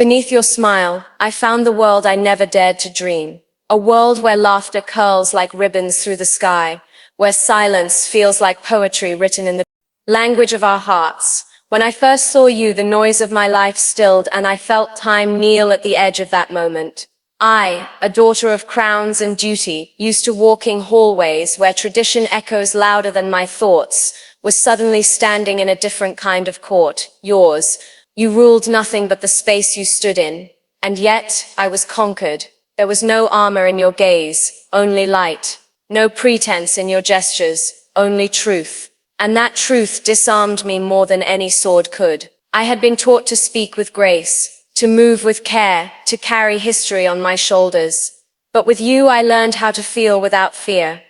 Beneath your smile, I found the world I never dared to dream. A world where laughter curls like ribbons through the sky, where silence feels like poetry written in the language of our hearts. When I first saw you, the noise of my life stilled, and I felt time kneel at the edge of that moment. I, a daughter of crowns and duty, used to walking hallways where tradition echoes louder than my thoughts, was suddenly standing in a different kind of court, yours. You ruled nothing but the space you stood in, and yet I was conquered. There was no armor in your gaze, only light. No pretense in your gestures, only truth. And that truth disarmed me more than any sword could. I had been taught to speak with grace, to move with care, to carry history on my shoulders. But with you I learned how to feel without fear.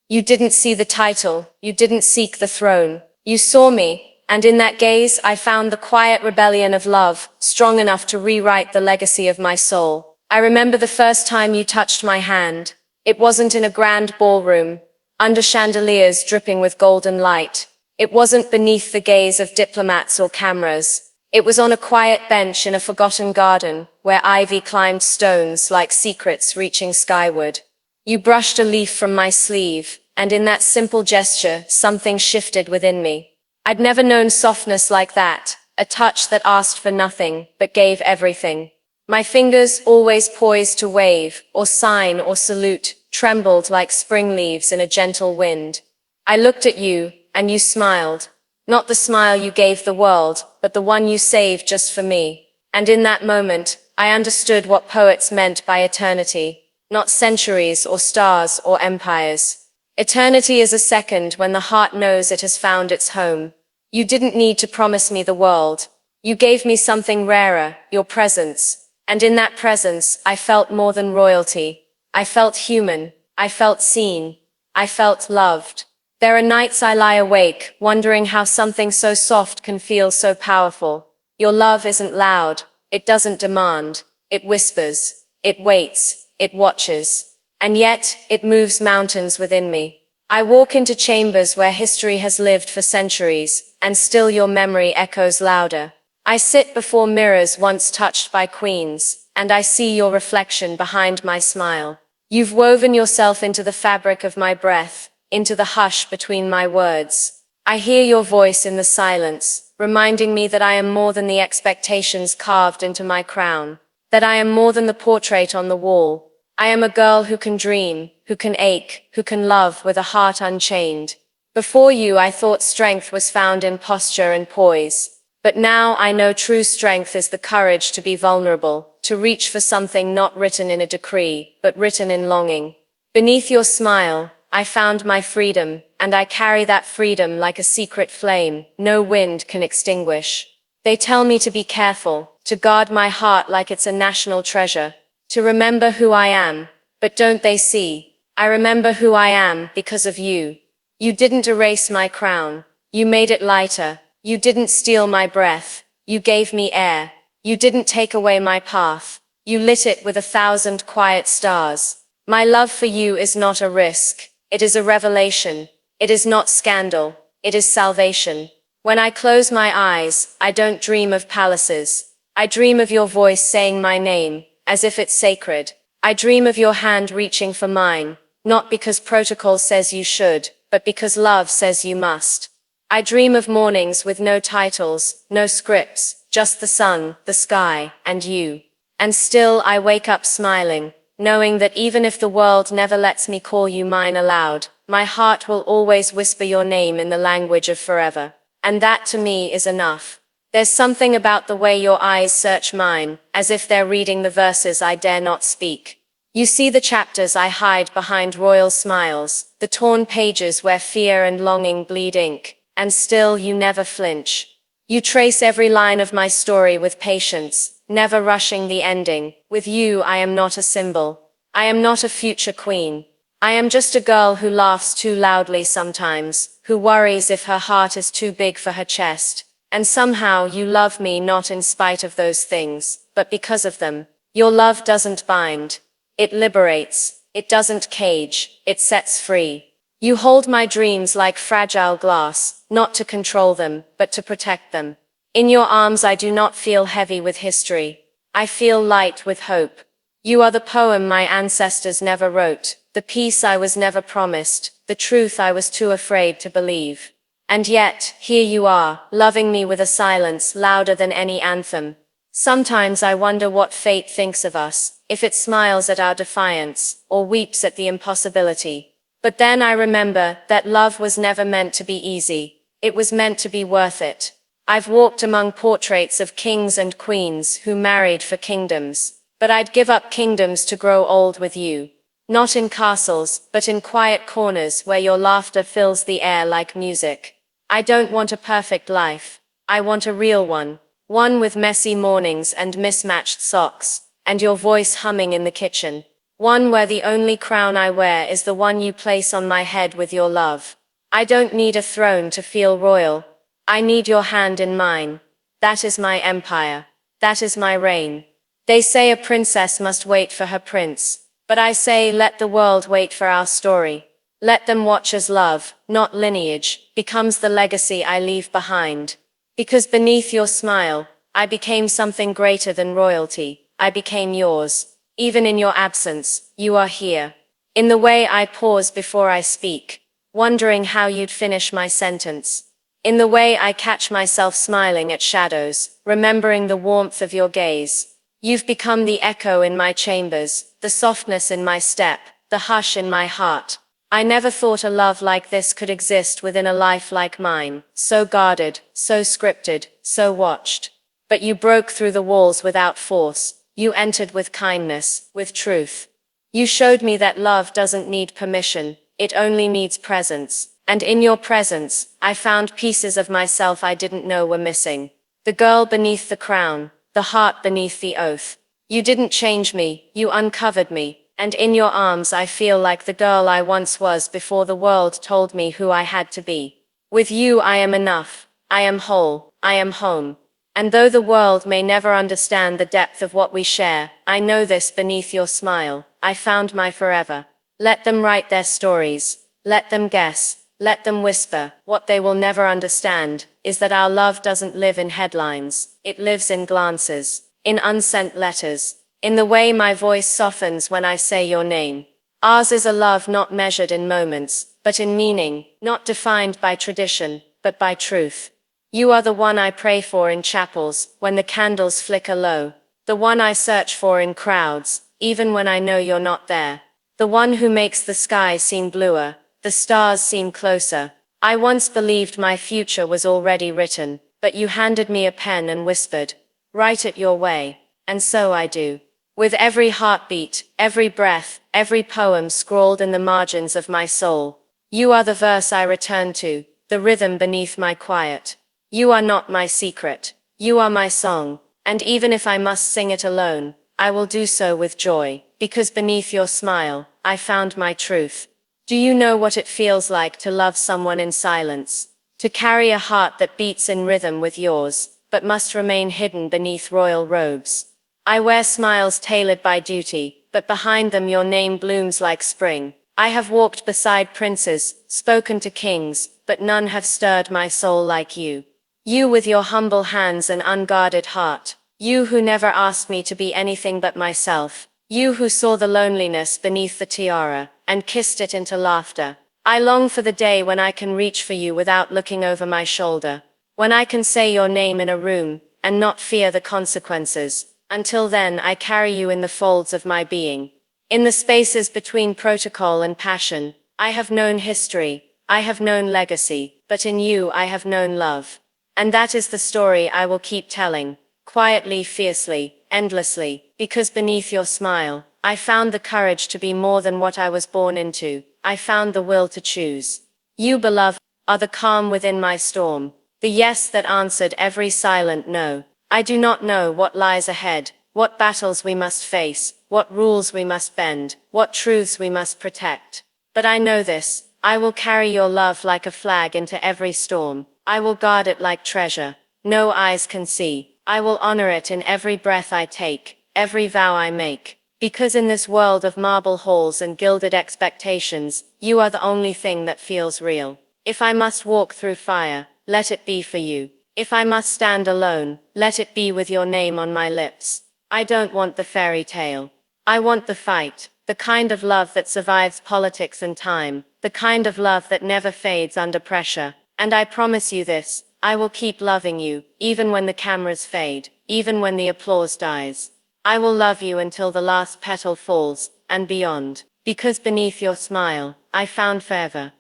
You didn't see the title, you didn't seek the throne. You saw me, and in that gaze I found the quiet rebellion of love, strong enough to rewrite the legacy of my soul. I remember the first time you touched my hand. It wasn't in a grand ballroom, under chandeliers dripping with golden light. It wasn't beneath the gaze of diplomats or cameras. It was on a quiet bench in a forgotten garden, where ivy climbed stones like secrets reaching skyward. You brushed a leaf from my sleeve, and in that simple gesture, something shifted within me. I'd never known softness like that, a touch that asked for nothing, but gave everything. My fingers, always poised to wave, or sign, or salute, trembled like spring leaves in a gentle wind. I looked at you, and you smiled. Not the smile you gave the world, but the one you saved just for me. And in that moment, I understood what poets meant by eternity. Not centuries, or stars, or empires. Eternity is a second when the heart knows it has found its home. You didn't need to promise me the world. You gave me something rarer, your presence. And in that presence, I felt more than royalty. I felt human. I felt seen. I felt loved. There are nights I lie awake, wondering how something so soft can feel so powerful. Your love isn't loud. It doesn't demand. It whispers. It waits. It watches. And yet, it moves mountains within me. I walk into chambers where history has lived for centuries, and still your memory echoes louder. I sit before mirrors once touched by queens, and I see your reflection behind my smile. You've woven yourself into the fabric of my breath, into the hush between my words. I hear your voice in the silence, reminding me that I am more than the expectations carved into my crown, that I am more than the portrait on the wall. I am a girl who can dream, who can ache, who can love with a heart unchained. Before you, I thought strength was found in posture and poise. But now I know true strength is the courage to be vulnerable, to reach for something not written in a decree, but written in longing. Beneath your smile, I found my freedom, and I carry that freedom like a secret flame no wind can extinguish. They tell me to be careful, to guard my heart like it's a national treasure, to remember who I am, but don't they see? I remember who I am because of you. You didn't erase my crown. You made it lighter. You didn't steal my breath. You gave me air. You didn't take away my path. You lit it with 1,000 quiet stars. My love for you is not a risk. It is a revelation. It is not scandal. It is salvation. When I close my eyes, I don't dream of palaces. I dream of your voice saying my name, as if it's sacred. I dream of your hand reaching for mine, not because protocol says you should, but because love says you must. I dream of mornings with no titles, no scripts, just the sun, the sky, and you. And still I wake up smiling, knowing that even if the world never lets me call you mine aloud, my heart will always whisper your name in the language of forever. And that to me is enough. There's something about the way your eyes search mine, as if they're reading the verses I dare not speak. You see the chapters I hide behind royal smiles, the torn pages where fear and longing bleed ink. And still you never flinch. You trace every line of my story with patience, never rushing the ending. With you I am not a symbol. I am not a future queen. I am just a girl who laughs too loudly sometimes, who worries if her heart is too big for her chest. And somehow you love me not in spite of those things, but because of them. Your love doesn't bind. It liberates. It doesn't cage. It sets free. You hold my dreams like fragile glass, not to control them, but to protect them. In your arms I do not feel heavy with history. I feel light with hope. You are the poem my ancestors never wrote, the peace I was never promised, the truth I was too afraid to believe. And yet, here you are, loving me with a silence louder than any anthem. Sometimes I wonder what fate thinks of us, if it smiles at our defiance, or weeps at the impossibility. But then I remember that love was never meant to be easy. It was meant to be worth it. I've walked among portraits of kings and queens who married for kingdoms, but I'd give up kingdoms to grow old with you. Not in castles, but in quiet corners where your laughter fills the air like music. I don't want a perfect life. I want a real one. One with messy mornings and mismatched socks, and your voice humming in the kitchen. One where the only crown I wear is the one you place on my head with your love. I don't need a throne to feel royal. I need your hand in mine. That is my empire. That is my reign. They say a princess must wait for her prince, but I say let the world wait for our story. Let them watch as love, not lineage, becomes the legacy I leave behind. Because beneath your smile, I became something greater than royalty. I became yours. Even in your absence, you are here. In the way I pause before I speak, wondering how you'd finish my sentence. In the way I catch myself smiling at shadows, remembering the warmth of your gaze. You've become the echo in my chambers, the softness in my step, the hush in my heart. I never thought a love like this could exist within a life like mine, so guarded, so scripted, so watched. But you broke through the walls without force. You entered with kindness, with truth. You showed me that love doesn't need permission, it only needs presence. And in your presence, I found pieces of myself I didn't know were missing. The girl beneath the crown, the heart beneath the oath. You didn't change me, you uncovered me. And in your arms I feel like the girl I once was before the world told me who I had to be. With you I am enough, I am whole, I am home. And though the world may never understand the depth of what we share, I know this beneath your smile, I found my forever. Let them write their stories, let them guess, let them whisper. What they will never understand is that our love doesn't live in headlines, it lives in glances, in unsent letters. In the way my voice softens when I say your name. Ours is a love not measured in moments, but in meaning, not defined by tradition, but by truth. You are the one I pray for in chapels, when the candles flicker low. The one I search for in crowds, even when I know you're not there. The one who makes the sky seem bluer, the stars seem closer. I once believed my future was already written, but you handed me a pen and whispered, "Write it your way," and so I do. With every heartbeat, every breath, every poem scrawled in the margins of my soul. You are the verse I return to, the rhythm beneath my quiet. You are not my secret. You are my song, and even if I must sing it alone, I will do so with joy, because beneath your smile, I found my truth. Do you know what it feels like to love someone in silence? To carry a heart that beats in rhythm with yours, but must remain hidden beneath royal robes. I wear smiles tailored by duty, but behind them your name blooms like spring. I have walked beside princes, spoken to kings, but none have stirred my soul like you. You with your humble hands and unguarded heart. You who never asked me to be anything but myself. You who saw the loneliness beneath the tiara, and kissed it into laughter. I long for the day when I can reach for you without looking over my shoulder. When I can say your name in a room, and not fear the consequences. Until then I carry you in the folds of my being. In the spaces between protocol and passion, I have known history, I have known legacy, but in you I have known love. And that is the story I will keep telling, quietly, fiercely, endlessly, because beneath your smile, I found the courage to be more than what I was born into. I found the will to choose. You, beloved, are the calm within my storm, the yes that answered every silent no. I do not know what lies ahead, what battles we must face, what rules we must bend, what truths we must protect. But I know this, I will carry your love like a flag into every storm. I will guard it like treasure no eyes can see. I will honor it in every breath I take, every vow I make. Because in this world of marble halls and gilded expectations, you are the only thing that feels real. If I must walk through fire, let it be for you. If I must stand alone, let it be with your name on my lips. I don't want the fairy tale. I want the fight, the kind of love that survives politics and time, the kind of love that never fades under pressure. And I promise you this, I will keep loving you, even when the cameras fade, even when the applause dies. I will love you until the last petal falls, and beyond. Because beneath your smile, I found forever.